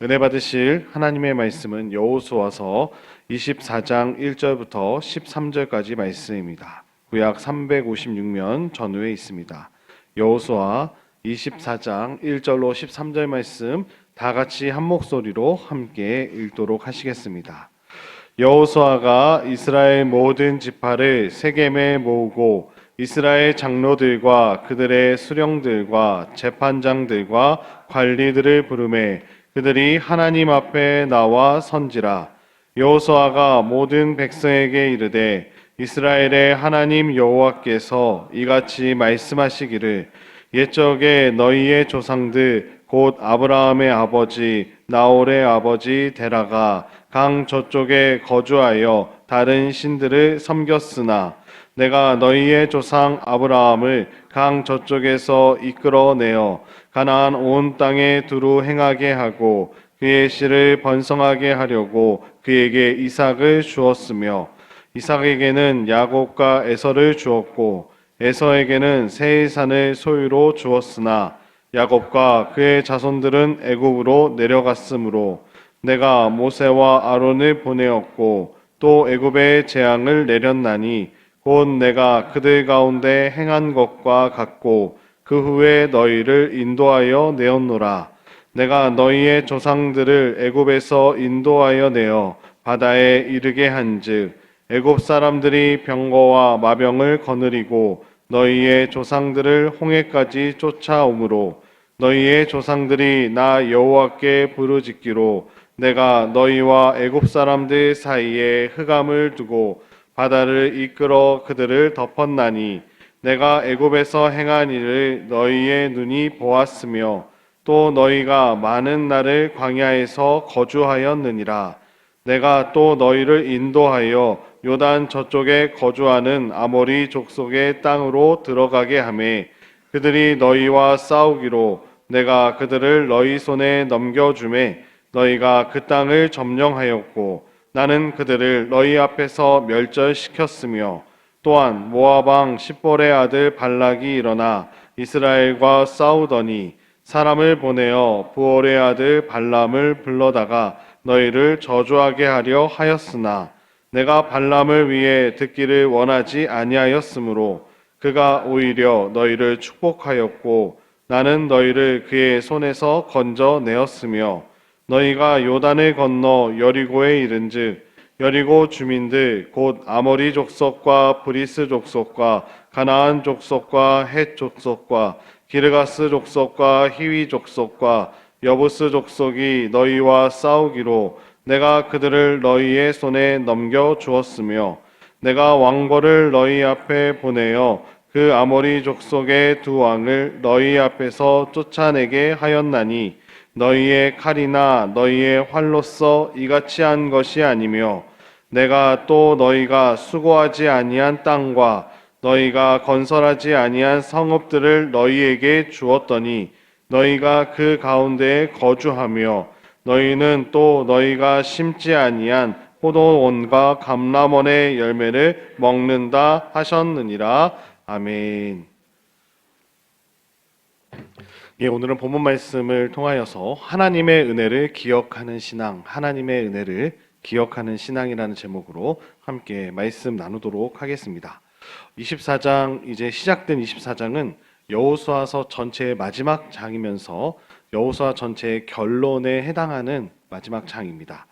은혜 받으실 하나님의 말씀은 여호수아서 24장 1절부터 13절까지 말씀입니다. 구약 356면 전후에 있습니다. 여호수아 24장 1절로 13절 말씀 다 같이 한 목소리로 함께 읽도록 하시겠습니다. 여호수아가 이스라엘 모든 지파를 세겜에 모으고 이스라엘 장로들과 그들의 수령들과 재판장들과 관리들을 부르매 그들이 하나님 앞에 나와 선지라. 여호수아가 모든 백성에게 이르되 이스라엘의 하나님 여호와께서 이같이 말씀하시기를 옛적에 너희의 조상들 곧 아브라함의 아버지 나홀의 아버지 데라가 강 저쪽에 거주하여 다른 신들을 섬겼으나 내가 너희의 조상 아브라함을 강 저쪽에서 이끌어내어 가나안 온 땅에 두루 행하게 하고 그의 씨를 번성하게 하려고 그에게 이삭을 주었으며 이삭에게는 야곱과 에서를 주었고 에서에게는 세일산을 소유로 주었으나 야곱과 그의 자손들은 애굽으로 내려갔으므로 내가 모세와 아론을 보내었고 또 애굽에 재앙을 내렸나니 곧 내가 그들 가운데 행한 것과 같고 그 후에 너희를 인도하여 내었노라. 내가 너희의 조상들을 애굽에서 인도하여 내어 바다에 이르게 한즉 애굽 사람들이 병거와 마병을 거느리고 너희의 조상들을 홍해까지 쫓아오므로 너희의 조상들이 나 여호와께 부르짖기로 내가 너희와 애굽 사람들 사이에 흑암을 두고 바다를 이끌어 그들을 덮었나니 내가 애굽에서 행한 일을 너희의 눈이 보았으며 또 너희가 많은 날을 광야에서 거주하였느니라. 내가 또 너희를 인도하여 요단 저쪽에 거주하는 아모리 족속의 땅으로 들어가게 하매 그들이 너희와 싸우기로 내가 그들을 너희 손에 넘겨주매 너희가 그 땅을 점령하였고 나는 그들을 너희 앞에서 멸절시켰으며 또한 모압 왕 십볼의 아들 발락이 일어나 이스라엘과 싸우더니 사람을 보내어 부올의 아들 발람을 불러다가 너희를 저주하게 하려 하였으나 내가 발람을 위해 듣기를 원하지 아니하였으므로 그가 오히려 너희를 축복하였고 나는 너희를 그의 손에서 건져내었으며 너희가 요단을 건너 여리고에 이른즉 여리고 주민들 곧 아모리 족속과 브리스 족속과 가나안 족속과 헷 족속과 기르가스 족속과 히위 족속과 여부스 족속이 너희와 싸우기로 내가 그들을 너희의 손에 넘겨 주었으며 내가 왕벌을 너희 앞에 보내어 그 아모리 족속의 두 왕을 너희 앞에서 쫓아내게 하였나니 너희의 칼이나 너희의 활로써 이같이 한 것이 아니며 내가 또 너희가 수고하지 아니한 땅과 너희가 건설하지 아니한 성읍들을 너희에게 주었더니 너희가 그 가운데에 거주하며 너희는 또 너희가 심지 아니한 포도원과 감람원의 열매를 먹는다 하셨느니라. 아멘. 예, 오늘은 본문 말씀을 통하여서 하나님의 은혜를 기억하는 신앙, 하나님의 은혜를 기억하는 신앙이라는 제목으로 함께 말씀 나누도록 하겠습니다. 24장 이제 시작된 24장은 여호수아서 전체의 마지막 장이면서 여호수아 전체의 결론에 해당하는 마지막 장입니다.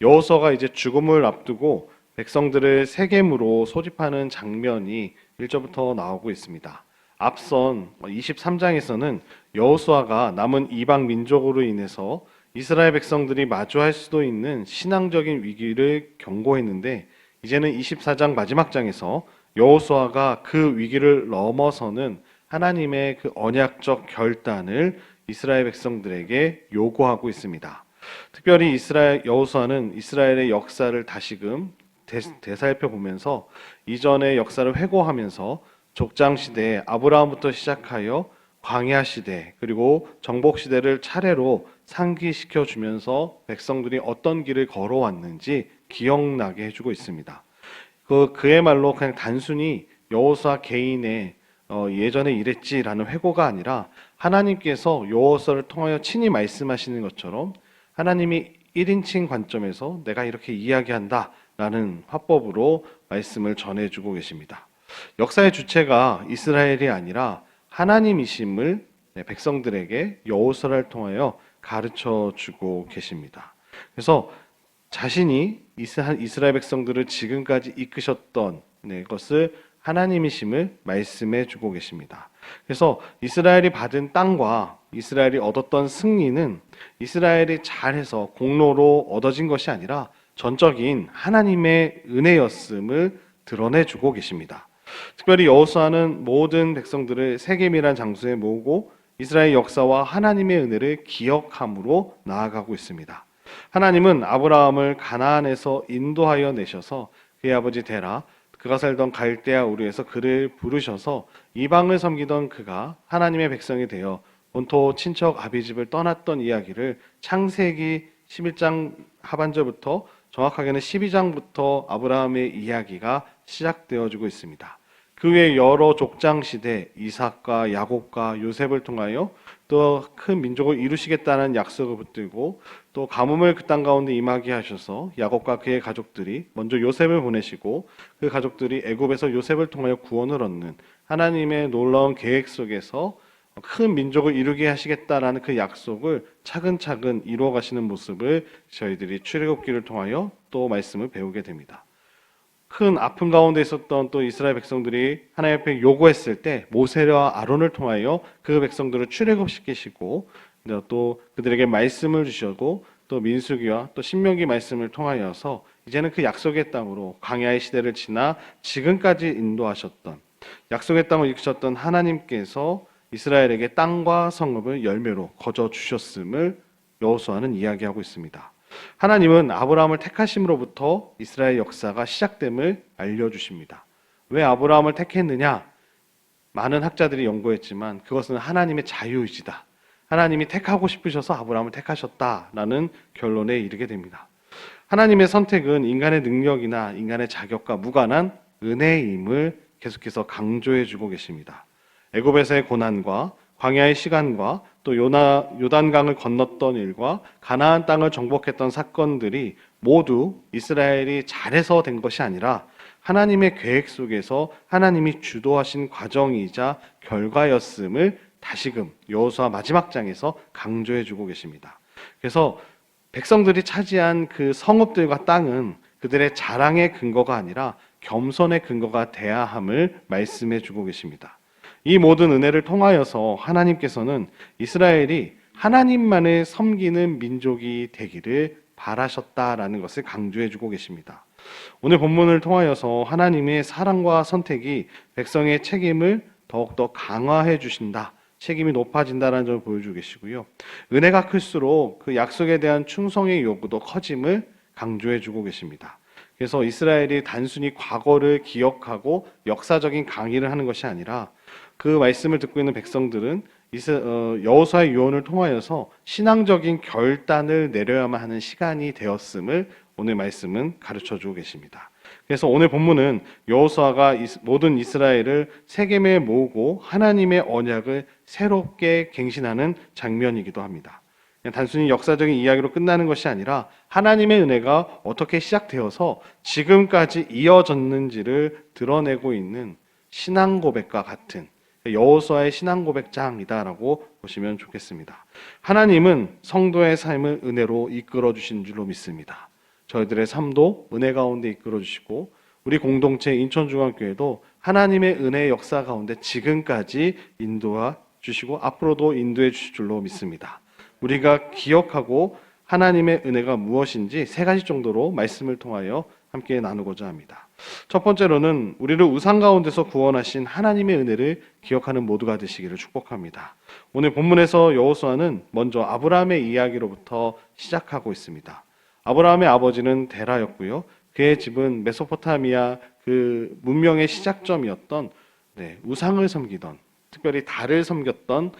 여호수아가 이제 죽음을 앞두고 백성들을 세겜으로 소집하는 장면이 1절부터 나오고 있습니다. 앞선 23장에서는 여호수아가 남은 이방 민족으로 인해서 이스라엘 백성들이 마주할 수도 있는 신앙적인 위기를 경고했는데 이제는 24장 마지막 장에서 여호수아가 그 위기를 넘어서는 하나님의 그 언약적 결단을 이스라엘 백성들에게 요구하고 있습니다. 특별히 여호수아는 이스라엘의 역사를 다시금 되살펴보면서 이전의 역사를 회고하면서 족장 시대 아브라함부터 시작하여 광야 시대 그리고 정복 시대를 차례로 상기시켜 주면서 백성들이 어떤 길을 걸어왔는지 기억나게 해주고 있습니다. 그야말로 그냥 단순히 여호수아 개인의 예전에 이랬지라는 회고가 아니라 하나님께서 여호수아를 통하여 친히 말씀하시는 것처럼 하나님이 1인칭 관점에서 내가 이렇게 이야기한다라는 화법으로 말씀을 전해주고 계십니다. 역사의 주체가 이스라엘이 아니라 하나님이심을 백성들에게 여호수아를 통하여 가르쳐 주고 계십니다. 그래서 자신이 이스라엘 백성들을 지금까지 이끄셨던 것을 하나님이심을 말씀해 주고 계십니다. 그래서 이스라엘이 받은 땅과 이스라엘이 얻었던 승리는 이스라엘이 잘해서 공로로 얻어진 것이 아니라 전적인 하나님의 은혜였음을 드러내 주고 계십니다. 특별히 여호수아는 모든 백성들을 세겜이란 장소에 모으고 이스라엘 역사와 하나님의 은혜를 기억함으로 나아가고 있습니다. 하나님은 아브라함을 가나안에서 인도하여 내셔서 그의 아버지 데라, 그가 살던 갈대아 우르에서 그를 부르셔서 이방을 섬기던 그가 하나님의 백성이 되어 본토 친척 아비집을 떠났던 이야기를 창세기 11장 하반절부터 정확하게는 12장부터 아브라함의 이야기가 시작되어지고 있습니다. 그 외에 여러 족장 시대 이삭과 야곱과 요셉을 통하여 또 큰 민족을 이루시겠다는 약속을 붙들고 또 가뭄을 그 땅 가운데 임하게 하셔서 야곱과 그의 가족들이 먼저 요셉을 보내시고 그 가족들이 애굽에서 요셉을 통하여 구원을 얻는 하나님의 놀라운 계획 속에서 큰 민족을 이루게 하시겠다라는 그 약속을 차근차근 이루어 가시는 모습을 저희들이 출애굽기를 통하여 또 말씀을 배우게 됩니다. 큰 아픔 가운데 있었던 또 이스라엘 백성들이 하나님 앞에 요구했을 때 모세와 아론을 통하여 그 백성들을 출애굽시키시고 또 그들에게 말씀을 주시고 또 민수기와 또 신명기 말씀을 통하여서 이제는 그 약속의 땅으로 광야의 시대를 지나 지금까지 인도하셨던 약속의 땅을 이끄셨던 하나님께서 이스라엘에게 땅과 성읍을 열매로 거저 주셨음을 여호수아는 이야기하고 있습니다. 하나님은 아브라함을 택하심으로부터 이스라엘 역사가 시작됨을 알려주십니다. 왜 아브라함을 택했느냐? 많은 학자들이 연구했지만 그것은 하나님의 자유의지다. 하나님이 택하고 싶으셔서 아브라함을 택하셨다라는 결론에 이르게 됩니다. 하나님의 선택은 인간의 능력이나 인간의 자격과 무관한 은혜임을 계속해서 강조해주고 계십니다. 애굽에서의 고난과 광야의 시간과 또 요단강을 건넜던 일과 가나안 땅을 정복했던 사건들이 모두 이스라엘이 잘해서 된 것이 아니라 하나님의 계획 속에서 하나님이 주도하신 과정이자 결과였음을 다시금 여호수아 마지막 장에서 강조해주고 계십니다. 그래서 백성들이 차지한 그 성읍들과 땅은 그들의 자랑의 근거가 아니라 겸손의 근거가 돼야 함을 말씀해주고 계십니다. 이 모든 은혜를 통하여서 하나님께서는 이스라엘이 하나님만을 섬기는 민족이 되기를 바라셨다라는 것을 강조해주고 계십니다. 오늘 본문을 통하여서 하나님의 사랑과 선택이 백성의 책임을 더욱더 강화해 주신다. 책임이 높아진다는 점을 보여주고 계시고요. 은혜가 클수록 그 약속에 대한 충성의 요구도 커짐을 강조해주고 계십니다. 그래서 이스라엘이 단순히 과거를 기억하고 역사적인 강의를 하는 것이 아니라 그 말씀을 듣고 있는 백성들은 여호수아의 유언을 통하여서 신앙적인 결단을 내려야만 하는 시간이 되었음을 오늘 말씀은 가르쳐주고 계십니다. 그래서 오늘 본문은 여호수아가 모든 이스라엘을 세겜에 모으고 하나님의 언약을 새롭게 갱신하는 장면이기도 합니다. 그냥 단순히 역사적인 이야기로 끝나는 것이 아니라 하나님의 은혜가 어떻게 시작되어서 지금까지 이어졌는지를 드러내고 있는 신앙 고백과 같은 여호수아의 신앙 고백장이다라고 보시면 좋겠습니다. 하나님은 성도의 삶을 은혜로 이끌어 주신 줄로 믿습니다. 저희들의 삶도 은혜 가운데 이끌어 주시고 우리 공동체 인천중앙교회도 하나님의 은혜의 역사 가운데 지금까지 인도해 주시고 앞으로도 인도해 주실 줄로 믿습니다. 우리가 기억하고 하나님의 은혜가 무엇인지 세 가지 정도로 말씀을 통하여 함께 나누고자 합니다. 첫 번째로는 우리를 우상 가운데서 구원하신 하나님의 은혜를 기억하는 모두가 되시기를 축복합니다. 오늘 본문에서 여호수아는 먼저 아브라함의 이야기로부터 시작하고 있습니다. 아브라함의 아버지는 데라였고요. 그의 집은 메소포타미아 그 문명의 시작점이었던 우상을 섬기던 특별히 달을 섬겼던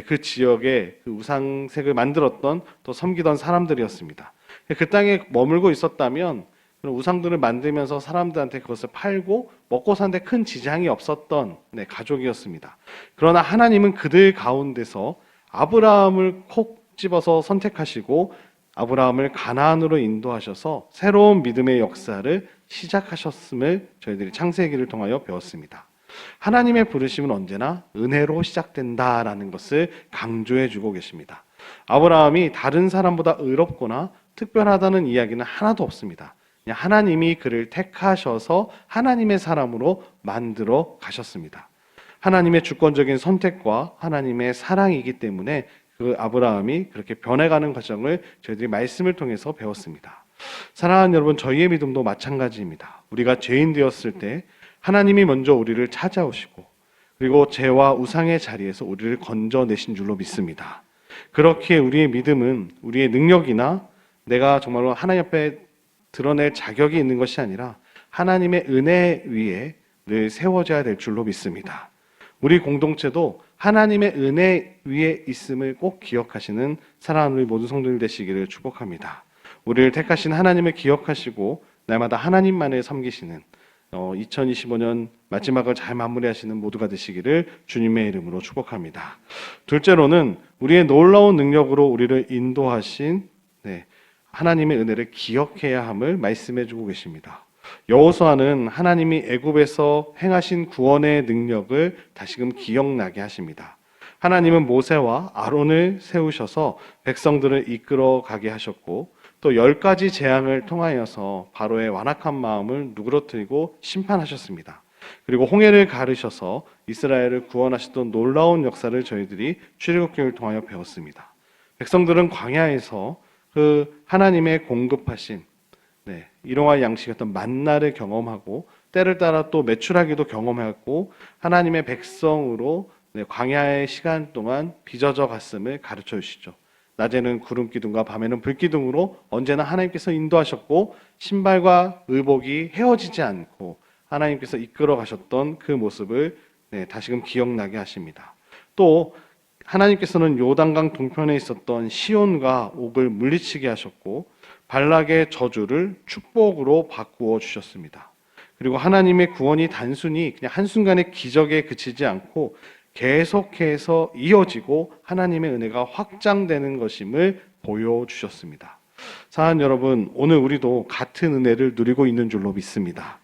그 지역의 그 우상색을 만들었던 또 섬기던 사람들이었습니다. 그 땅에 머물고 있었다면 그런 우상들을 만들면서 사람들한테 그것을 팔고 먹고 사는데 큰 지장이 없었던 가족이었습니다. 그러나 하나님은 그들 가운데서 아브라함을 콕 집어서 선택하시고 아브라함을 가나안으로 인도하셔서 새로운 믿음의 역사를 시작하셨음을 저희들이 창세기를 통하여 배웠습니다. 하나님의 부르심은 언제나 은혜로 시작된다라는 것을 강조해 주고 계십니다. 아브라함이 다른 사람보다 의롭거나 특별하다는 이야기는 하나도 없습니다. 그냥 하나님이 그를 택하셔서 하나님의 사람으로 만들어 가셨습니다. 하나님의 주권적인 선택과 하나님의 사랑이기 때문에 그 아브라함이 그렇게 변해가는 과정을 저희들이 말씀을 통해서 배웠습니다. 사랑하는 여러분, 저희의 믿음도 마찬가지입니다. 우리가 죄인 되었을 때 하나님이 먼저 우리를 찾아오시고 그리고 죄와 우상의 자리에서 우리를 건져내신 줄로 믿습니다. 그렇게 우리의 믿음은 우리의 능력이나 내가 정말로 하나님 앞에 드러낼 자격이 있는 것이 아니라 하나님의 은혜 위에 늘 세워져야 될 줄로 믿습니다. 우리 공동체도 하나님의 은혜 위에 있음을 꼭 기억하시는 사랑하는 우리 모든 성도들 되시기를 축복합니다. 우리를 택하신 하나님을 기억하시고 날마다 하나님만을 섬기시는 2025년 마지막을 잘 마무리하시는 모두가 되시기를 주님의 이름으로 축복합니다. 둘째로는 우리의 놀라운 능력으로 우리를 인도하신 하나님의 은혜를 기억해야 함을 말씀해 주고 계십니다. 여호수아는 하나님이 애굽에서 행하신 구원의 능력을 다시금 기억나게 하십니다. 하나님은 모세와 아론을 세우셔서 백성들을 이끌어 가게 하셨고 또 10가지 재앙을 통하여서 바로의 완악한 마음을 누그러뜨리고 심판하셨습니다. 그리고 홍해를 가르셔서 이스라엘을 구원하셨던 놀라운 역사를 저희들이 출애굽기를 통하여 배웠습니다. 백성들은 광야에서 그 하나님의 공급하신 일용할 양식이었던 만나를 경험하고 때를 따라 또 메추라기도 경험하고 하나님의 백성으로 광야의 시간 동안 빚어져 갔음을 가르쳐 주시죠. 낮에는 구름 기둥과 밤에는 불 기둥으로 언제나 하나님께서 인도하셨고 신발과 의복이 헤어지지 않고 하나님께서 이끌어 가셨던 그 모습을 다시금 기억나게 하십니다. 또 하나님께서는 요단강 동편에 있었던 시온과 옥을 물리치게 하셨고 발락의 저주를 축복으로 바꾸어 주셨습니다. 그리고 하나님의 구원이 단순히 그냥 한순간의 기적에 그치지 않고 계속해서 이어지고 하나님의 은혜가 확장되는 것임을 보여주셨습니다. 사랑하는 여러분, 오늘 우리도 같은 은혜를 누리고 있는 줄로 믿습니다.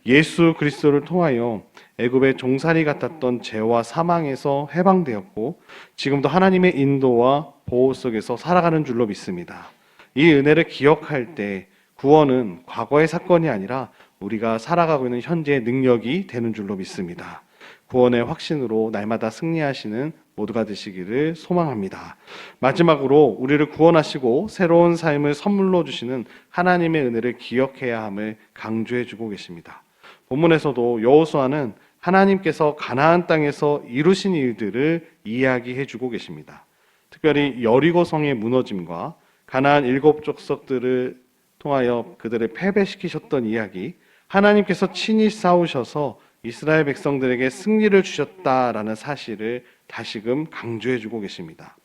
예수 그리스도를 통하여 애굽의 종살이 같았던 죄와 사망에서 해방되었고 지금도 하나님의 인도와 보호 속에서 살아가는 줄로 믿습니다. 이 은혜를 기억할 때 구원은 과거의 사건이 아니라 우리가 살아가고 있는 현재의 능력이 되는 줄로 믿습니다. 구원의 확신으로 날마다 승리하시는 모두가 되시기를 소망합니다. 마지막으로 우리를 구원하시고 새로운 삶을 선물로 주시는 하나님의 은혜를 기억해야 함을 강조해 주고 계십니다. 본문에서도 여호수아는 하나님께서 가나안 땅에서 이루신 일들을 이야기해 주고 계십니다. 특별히 여리고 성의 무너짐과 가나안 7 족속들을 통하여 그들을 패배시키셨던 이야기, 하나님께서 친히 싸우셔서 이스라엘 백성들에게 승리를 주셨다라는 사실을 다시금 강조해 주고 계십니다.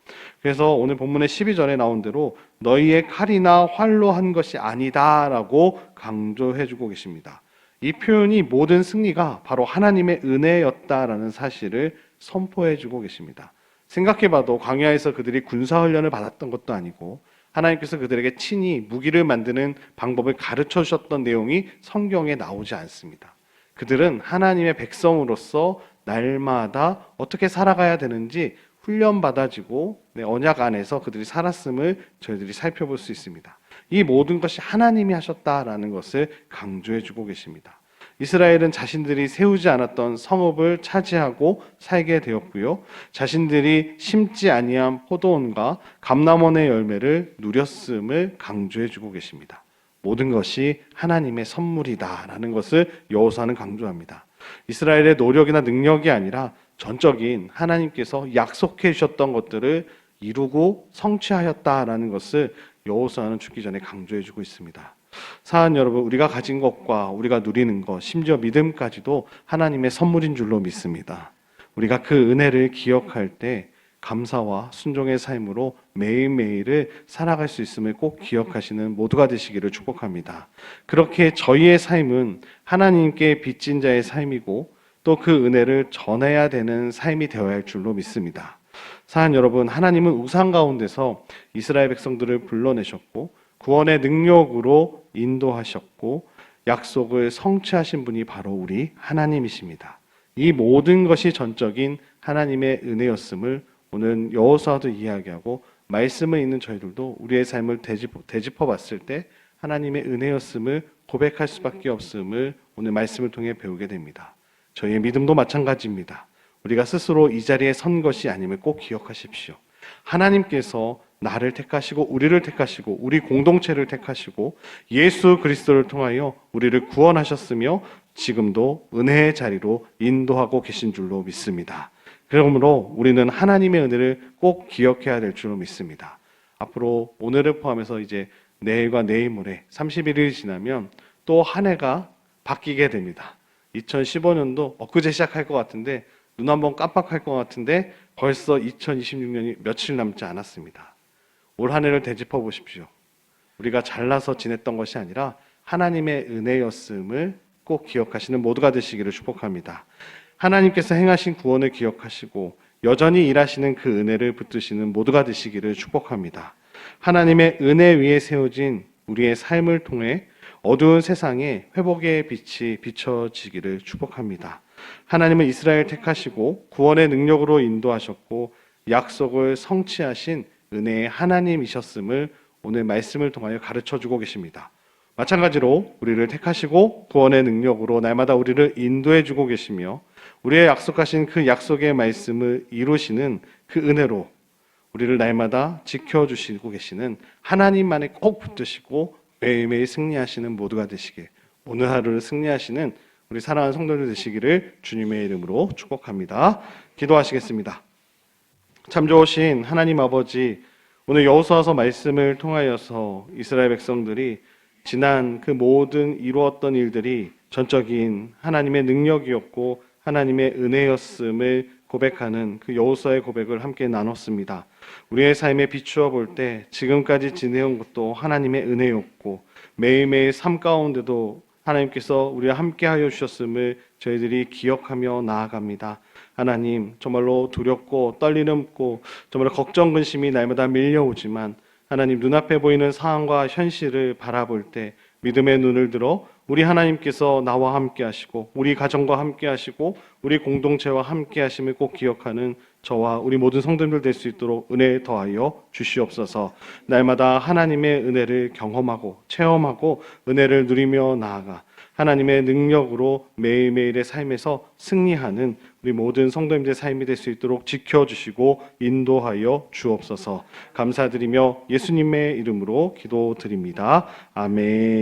그래서 오늘 본문의 12절에 나온 대로 너희의 칼이나 활로 한 것이 아니다라고 강조해 주고 계십니다. 이 표현이 모든 승리가 바로 하나님의 은혜였다라는 사실을 선포해 주고 계십니다. 생각해봐도 광야에서 그들이 군사훈련을 받았던 것도 아니고 하나님께서 그들에게 친히 무기를 만드는 방법을 가르쳐 주셨던 내용이 성경에 나오지 않습니다. 그들은 하나님의 백성으로서 날마다 어떻게 살아가야 되는지 훈련받아지고 언약 안에서 그들이 살았음을 저희들이 살펴볼 수 있습니다. 이 모든 것이 하나님이 하셨다라는 것을 강조해 주고 계십니다. 이스라엘은 자신들이 세우지 않았던 성읍을 차지하고 살게 되었고요. 자신들이 심지 아니한 포도원과 감람원의 열매를 누렸음을 강조해 주고 계십니다. 모든 것이 하나님의 선물이다라는 것을 여호수아는 강조합니다. 이스라엘의 노력이나 능력이 아니라 전적인 하나님께서 약속해 주셨던 것들을 이루고 성취하였다라는 것을 여호수아는 죽기 전에 강조해 주고 있습니다. 사랑하는 여러분, 우리가 가진 것과 우리가 누리는 것, 심지어 믿음까지도 하나님의 선물인 줄로 믿습니다. 우리가 그 은혜를 기억할 때 감사와 순종의 삶으로 매일매일을 살아갈 수 있음을 꼭 기억하시는 모두가 되시기를 축복합니다. 그렇게 저희의 삶은 하나님께 빚진 자의 삶이고 또 그 은혜를 전해야 되는 삶이 되어야 할 줄로 믿습니다. 사랑 여러분, 하나님은 우상 가운데서 이스라엘 백성들을 불러내셨고 구원의 능력으로 인도하셨고 약속을 성취하신 분이 바로 우리 하나님이십니다. 이 모든 것이 전적인 하나님의 은혜였음을 오늘 여호수아도 이야기하고 말씀을 읽는 저희들도 우리의 삶을 되짚어 봤을 때 하나님의 은혜였음을 고백할 수밖에 없음을 오늘 말씀을 통해 배우게 됩니다. 저희의 믿음도 마찬가지입니다. 우리가 스스로 이 자리에 선 것이 아님을 꼭 기억하십시오. 하나님께서 나를 택하시고 우리를 택하시고 우리 공동체를 택하시고 예수 그리스도를 통하여 우리를 구원하셨으며 지금도 은혜의 자리로 인도하고 계신 줄로 믿습니다. 그러므로 우리는 하나님의 은혜를 꼭 기억해야 될 줄로 믿습니다. 앞으로 오늘을 포함해서 이제 내일과 내일 모레 31일이 지나면 또 한 해가 바뀌게 됩니다. 2015년도 엊그제 시작할 것 같은데 눈 한번 깜빡할 것 같은데 벌써 2026년이 며칠 남지 않았습니다. 올 한 해를 되짚어 보십시오. 우리가 잘나서 지냈던 것이 아니라 하나님의 은혜였음을 꼭 기억하시는 모두가 되시기를 축복합니다. 하나님께서 행하신 구원을 기억하시고 여전히 일하시는 그 은혜를 붙드시는 모두가 되시기를 축복합니다. 하나님의 은혜 위에 세워진 우리의 삶을 통해 어두운 세상에 회복의 빛이 비춰지기를 축복합니다. 하나님은 이스라엘 택하시고 구원의 능력으로 인도하셨고 약속을 성취하신 은혜의 하나님이셨음을 오늘 말씀을 통하여 가르쳐주고 계십니다. 마찬가지로 우리를 택하시고 구원의 능력으로 날마다 우리를 인도해주고 계시며 우리의 약속하신 그 약속의 말씀을 이루시는 그 은혜로 우리를 날마다 지켜주시고 계시는 하나님만에 꼭 붙드시고 매일매일 승리하시는 모두가 되시길, 오늘 하루를 승리하시는 우리 사랑하는 성도들 되시기를 주님의 이름으로 축복합니다. 기도하시겠습니다. 참 좋으신 하나님 아버지, 오늘 여호수아서 말씀을 통하여서 이스라엘 백성들이 지난 그 모든 이루었던 일들이 전적인 하나님의 능력이었고 하나님의 은혜였음을 고백하는 그 여호수아의 고백을 함께 나눴습니다. 우리의 삶에 비추어 볼 때 지금까지 지내온 것도 하나님의 은혜였고 매일매일 삶 가운데도 하나님께서 우리와 함께하여 주셨음을 저희들이 기억하며 나아갑니다. 하나님, 정말로 두렵고 떨리는고 정말로 걱정 근심이 날마다 밀려오지만 하나님, 눈앞에 보이는 상황과 현실을 바라볼 때 믿음의 눈을 들어 우리 하나님께서 나와 함께 하시고 우리 가정과 함께 하시고 우리 공동체와 함께 하심을 꼭 기억하는 저와 우리 모든 성도님들 될 수 있도록 은혜 더하여 주시옵소서. 날마다 하나님의 은혜를 경험하고 체험하고 은혜를 누리며 나아가 하나님의 능력으로 매일매일의 삶에서 승리하는 우리 모든 성도님들의 삶이 될 수 있도록 지켜주시고 인도하여 주옵소서. 감사드리며 예수님의 이름으로 기도드립니다. 아멘.